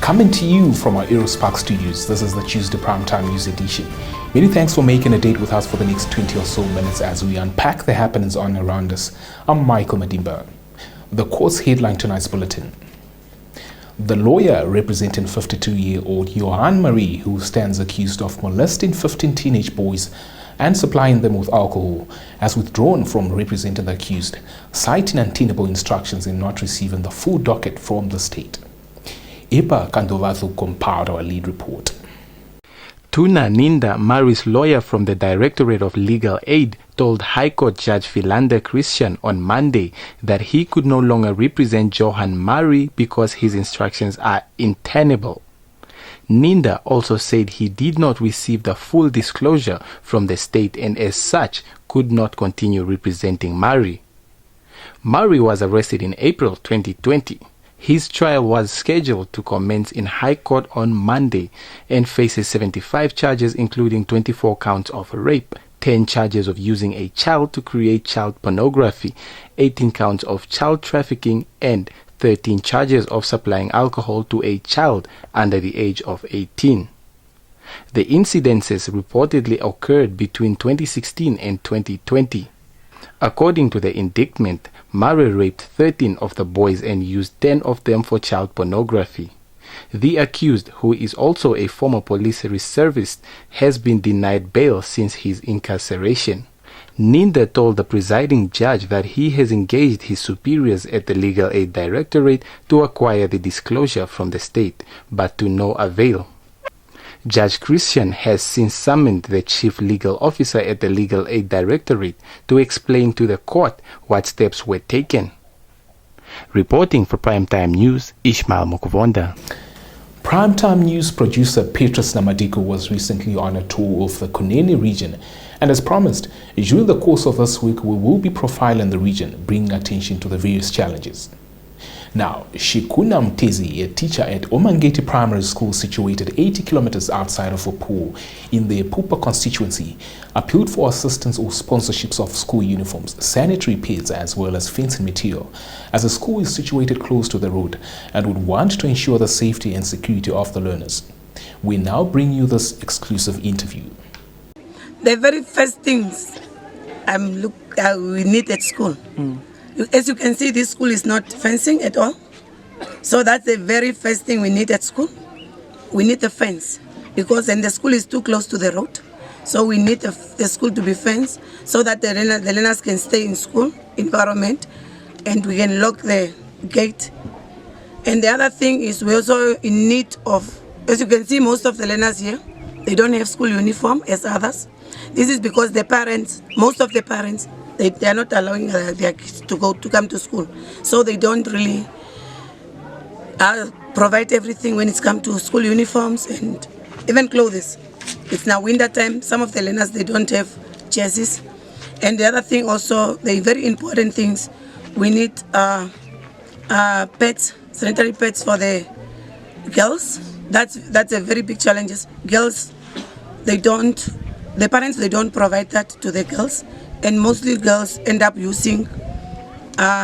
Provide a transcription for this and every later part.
Coming to you from our Aerospark studios, this is the Tuesday Primetime News Edition. Many thanks for making a date with us for the next 20 or so minutes as we unpack the happenings on and around us. I'm Michael Madimba. The court's headline tonight's bulletin. The lawyer representing 52-year-old Johan Marie, who stands accused of molesting 15 teenage boys and supplying them with alcohol, has withdrawn from representing the accused, citing untenable instructions in not receiving the full docket from the state. Epa Kandovathu compiled our lead report. Tuna Ninda, Marie's lawyer from the Directorate of Legal Aid, told High Court Judge Philander Christian on Monday that he could no longer represent Johan Marie because his instructions are untenable. Ninda also said he did not receive the full disclosure from the state and as such could not continue representing Marie. Marie was arrested in April 2020. His trial was scheduled to commence in High Court on Monday and faces 75 charges including 24 counts of rape, 10 charges of using a child to create child pornography, 18 counts of child trafficking and 13 charges of supplying alcohol to a child under the age of 18. The incidences reportedly occurred between 2016 and 2020. According to the indictment, Marie raped 13 of the boys and used 10 of them for child pornography. The accused, who is also a former police reservist, has been denied bail since his incarceration. Ninda told the presiding judge that he has engaged his superiors at the Legal Aid Directorate to acquire the disclosure from the state, but to no avail. Judge Christian has since summoned the chief legal officer at the Legal Aid Directorate to explain to the court what steps were taken. Reporting for Primetime News, Ishmael Mukuvonda. Primetime News producer Petrus Namadiko was recently on a tour of the Kunene region, and as promised, during the course of this week we will be profiling the region, bringing attention to the various challenges. Now, Shikuna Mtezi, a teacher at Omangeti Primary School situated 80 kilometers outside of Opuwo in the Epupa constituency, appealed for assistance or sponsorships of school uniforms, sanitary pads as well as fencing material, as the school is situated close to the road and would want to ensure the safety and security of the learners. We now bring you this exclusive interview. The very first things we need at school. As you can see, this school is not fencing at all. So that's the very first thing we need at school. We need a fence because then the school is too close to the road. So we need the school to be fenced so that the learners can stay in school environment and we can lock the gate. And the other thing is we also in need of, as you can see, most of the learners here, they don't have school uniform as others. This is because the parents, most of the parents, they are not allowing their kids to come to school. So they don't really provide everything when it's come to school uniforms and even clothes. It's now winter time. Some of the learners, they don't have jerseys. And the other thing also, the very important things, we need pads, sanitary pads for the girls. That's a very big challenge. Girls, the parents, they don't provide that to the girls. And mostly girls end up using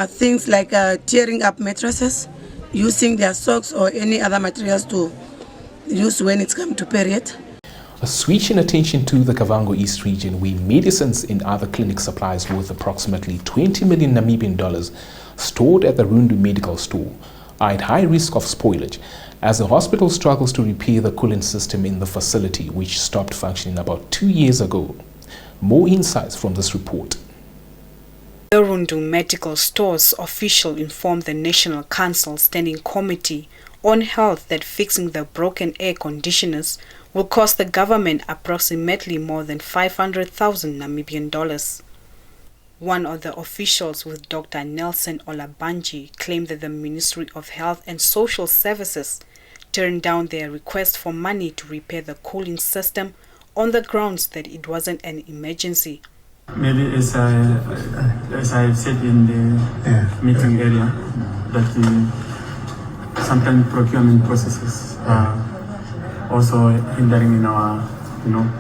things like tearing up mattresses, using their socks or any other materials to use when it's come to period. Switching attention to the Kavango East region, where medicines and other clinic supplies worth approximately 20 million Namibian dollars stored at the Rundu Medical Store are at high risk of spoilage as the hospital struggles to repair the cooling system in the facility, which stopped functioning about 2 years ago. More insights from this report. The Rundu Medical Store's official informed the National Council Standing Committee on Health that fixing the broken air conditioners will cost the government approximately more than 500,000 Namibian dollars. One of the officials with Dr. Nelson Olabanji claimed that the Ministry of Health and Social Services turned down their request for money to repair the cooling system on the grounds that it wasn't an emergency. Maybe as I said in the meeting area, that sometimes procurement processes are also hindering in our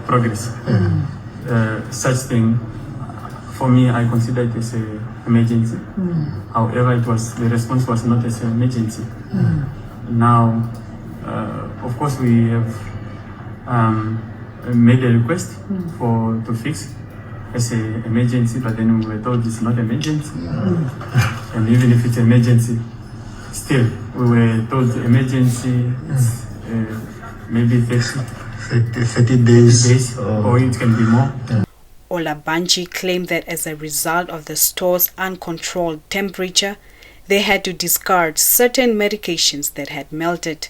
progress. Such thing, for me, I consider it as an emergency. However, the response was not as an emergency. Now, Of course, we have made a request to fix as an emergency, but then we were told it's not emergency. And even if it's emergency, still we were told emergency is maybe 30 days, or it can be more. Olabanji claimed that as a result of the store's uncontrolled temperature, they had to discard certain medications that had melted.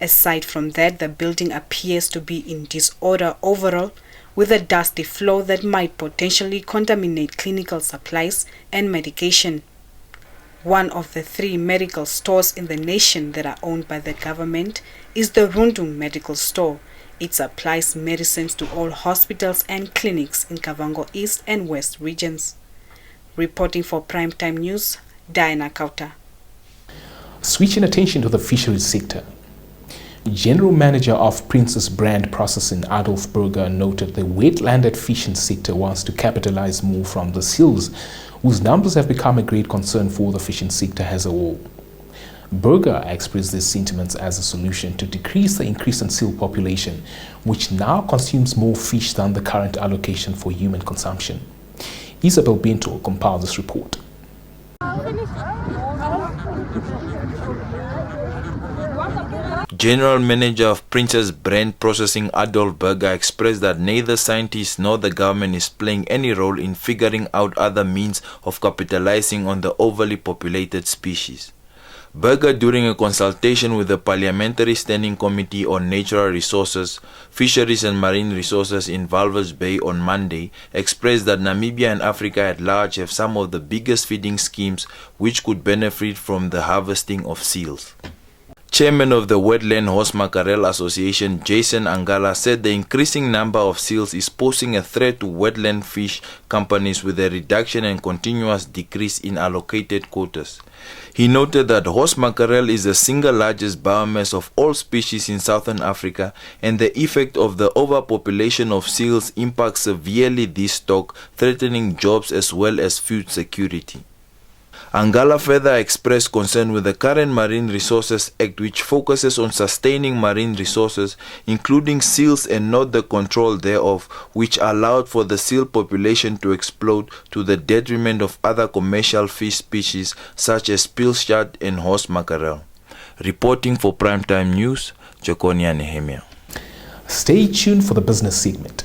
Aside from that, the building appears to be in disorder overall, with a dusty floor that might potentially contaminate clinical supplies and medication. One of the 3 medical stores in the nation that are owned by the government is the Rundu Medical Store. It supplies medicines to all hospitals and clinics in Kavango East and West regions. Reporting for Primetime News, Diana Kauta. Switching attention to the fisheries sector. General Manager of Princess Brand Processing Adolf Berger noted the wetlanded fishing sector wants to capitalize more from the seals, whose numbers have become a great concern for the fishing sector as a whole. Berger expressed these sentiments as a solution to decrease the increase in seal population, which now consumes more fish than the current allocation for human consumption. Isabel Bento compiled this report. General Manager of Princess Brand Processing Adolf Berger expressed that neither scientists nor the government is playing any role in figuring out other means of capitalizing on the overly populated species. Berger, during a consultation with the Parliamentary Standing Committee on Natural Resources, Fisheries and Marine Resources in Walvis Bay on Monday, expressed that Namibia and Africa at large have some of the biggest feeding schemes which could benefit from the harvesting of seals. Chairman of the Wetland Horse Mackerel Association, Jason Angala, said the increasing number of seals is posing a threat to wetland fish companies with a reduction and continuous decrease in allocated quotas. He noted that horse mackerel is the single largest biomass of all species in Southern Africa, and the effect of the overpopulation of seals impacts severely this stock, threatening jobs as well as food security. Angala further expressed concern with the current Marine Resources Act, which focuses on sustaining marine resources, including seals, and not the control thereof, which allowed for the seal population to explode to the detriment of other commercial fish species such as pilchard and horse mackerel. Reporting for Primetime News, Jokonia Nehemia. Stay tuned for the business segment.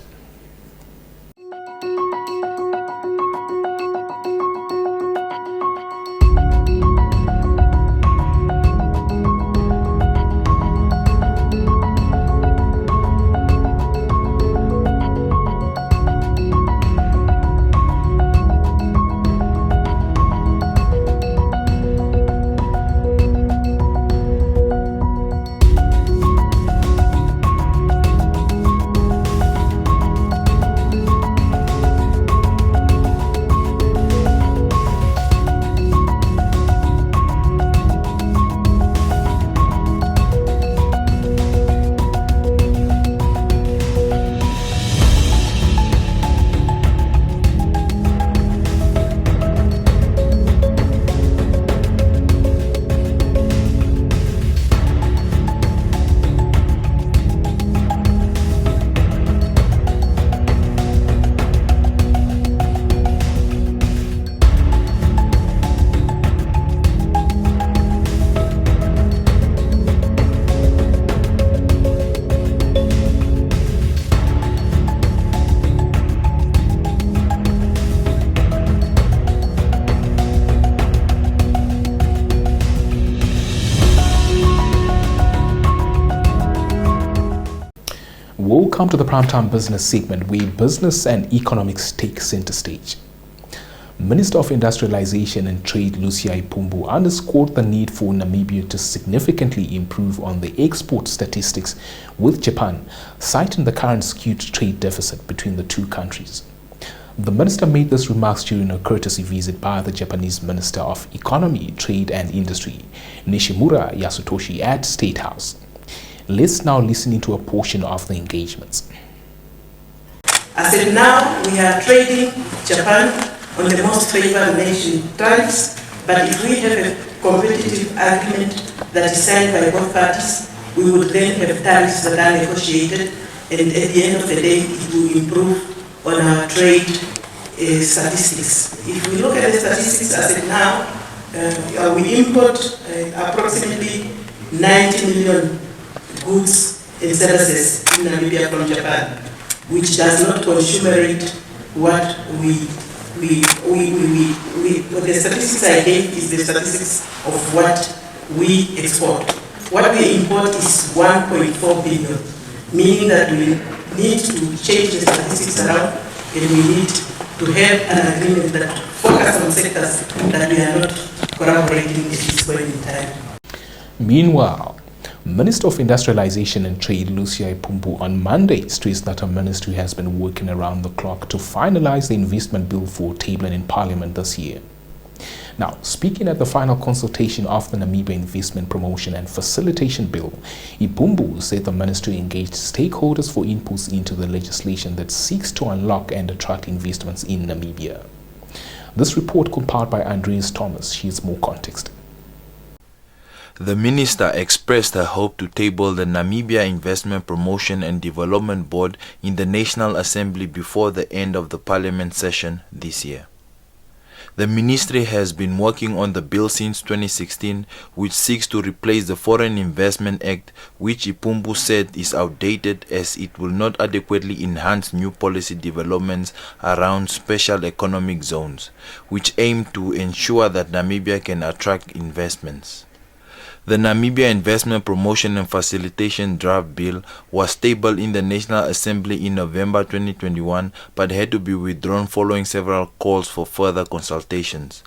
Welcome to the Primetime Business segment, where business and economics take center stage. Minister of Industrialization and Trade Lucia Ipumbu underscored the need for Namibia to significantly improve on the export statistics with Japan, citing the current skewed trade deficit between the two countries. The minister made these remarks during a courtesy visit by the Japanese Minister of Economy, Trade and Industry, Nishimura Yasutoshi, at State House. Let's now listen into a portion of the engagements. I said, now we are trading Japan on the most favored nation tariffs, but if we have a competitive agreement that is signed by both parties, We would then have tariffs that are negotiated, and at the end of the day, it will improve on our trade statistics. If we look at the statistics as of now, we import approximately 90 million goods and services in Namibia from Japan, which does not commemorate what the statistics I gave is the statistics of what we export. What we import is 1.4 billion, meaning that we need to change the statistics around, and we need to have an agreement that focuses on sectors that we are not collaborating at this point in time. Meanwhile, Minister of Industrialization and Trade Lucia Ipumbu on Monday stressed that her ministry has been working around the clock to finalize the investment bill for tabling in Parliament this year. Now, speaking at the final consultation of the Namibia Investment Promotion and Facilitation Bill, Ipumbu said the ministry engaged stakeholders for inputs into the legislation that seeks to unlock and attract investments in Namibia. This report compiled by Andreas Thomas shares more context. The minister expressed her hope to table the Namibia Investment Promotion and Development Board in the National Assembly before the end of the Parliament session this year. The ministry has been working on the bill since 2016, which seeks to replace the Foreign Investment Act, which Ipumbu said is outdated as it will not adequately enhance new policy developments around special economic zones, which aim to ensure that Namibia can attract investments. The Namibia Investment Promotion and Facilitation Draft Bill was tabled in the National Assembly in November 2021 but had to be withdrawn following several calls for further consultations.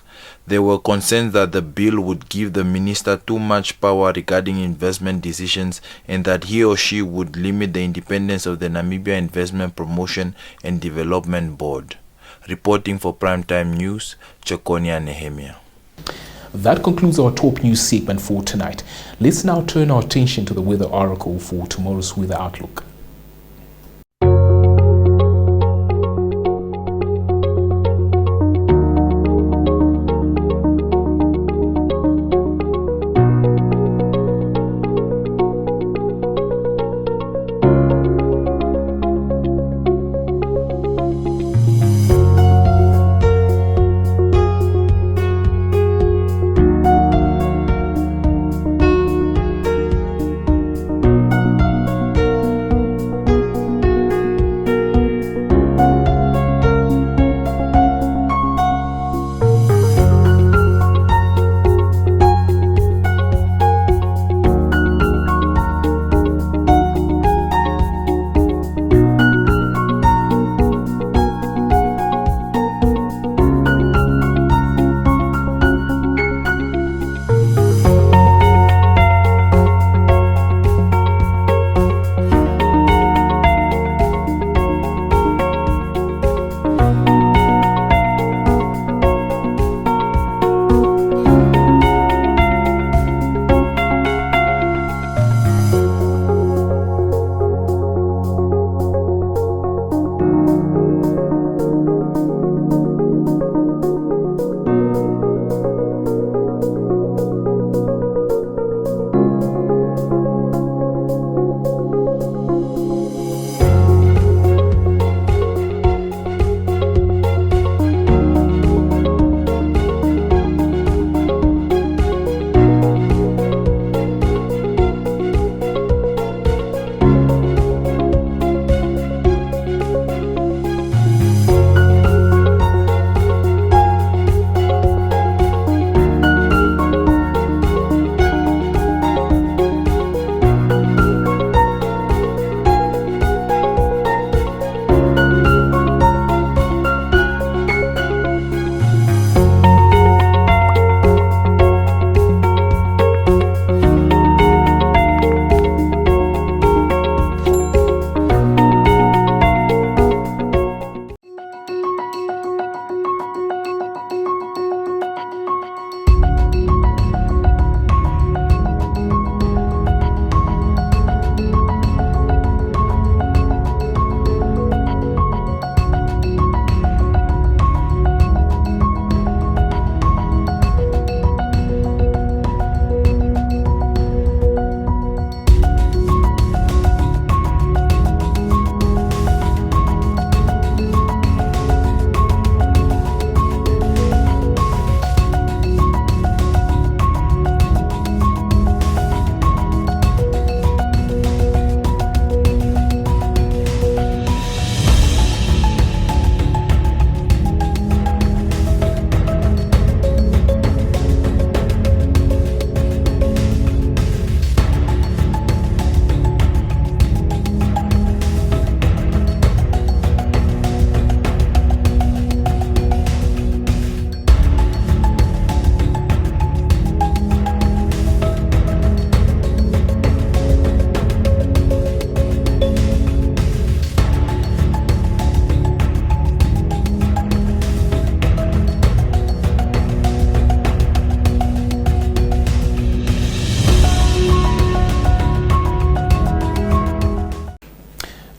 There were concerns that the bill would give the minister too much power regarding investment decisions and that he or she would limit the independence of the Namibia Investment Promotion and Development Board. Reporting for Primetime News, Chokonia Nehemia. That concludes our top news segment for tonight. Let's now turn our attention to the weather oracle for tomorrow's weather outlook.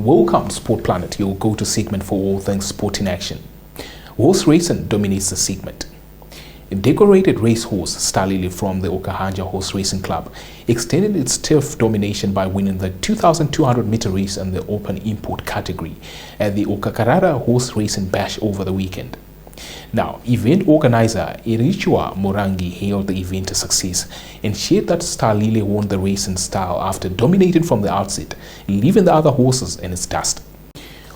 Welcome Sport Planet, your go-to segment for all things sport in action. Horse racing dominates the segment. A decorated racehorse, Starlily from the Okahanja Horse Racing Club, extended its turf domination by winning the 2,200 meter race in the open import category at the Okakarara Horse Racing Bash over the weekend. Now, event organizer Irichua Morangi hailed the event a success and shared that Starlily won the race in style after dominating from the outset, leaving the other horses in its dust.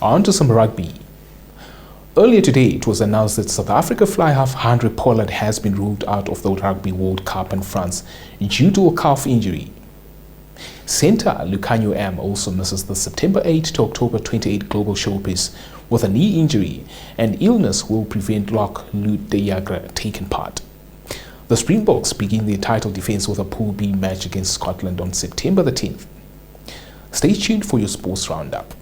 On to some rugby. Earlier today, it was announced that South Africa fly half Andre Pollard has been ruled out of the Rugby World Cup in France due to a calf injury. Centre Lucanio M also misses the September 8 to October 28 Global Showpiece with a knee injury, and illness will prevent Locke Lut de Jager taking part. The Springboks begin their title defence with a Pool B match against Scotland on September the 10th. Stay tuned for your sports roundup.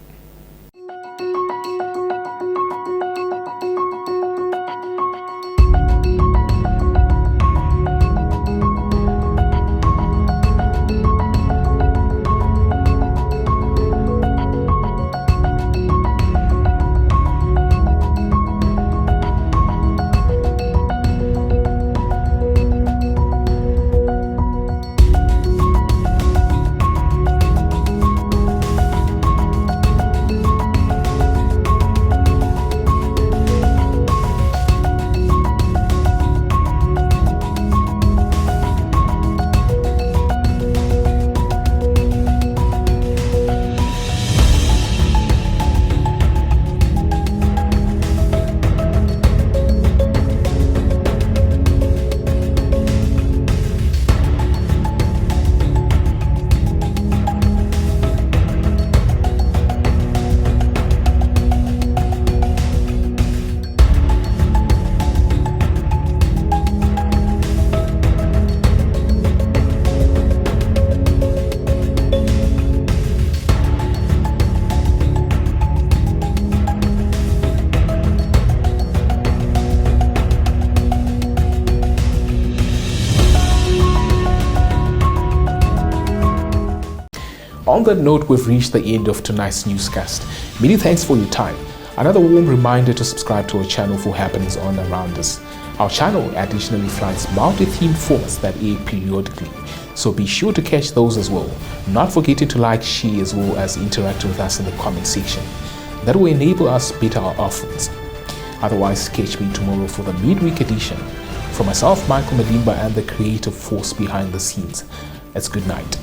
On that note, we've reached the end of tonight's newscast. Many thanks for your time. Another warm reminder to subscribe to our channel for happenings on and around us. Our channel additionally flies multi-themed formats that air periodically, so be sure to catch those as well. Not forgetting to like, share as well as interact with us in the comment section. That will enable us better our offerings. Otherwise, catch me tomorrow for the midweek edition. For myself, Michael Madimba, and the creative force behind the scenes, it's good night.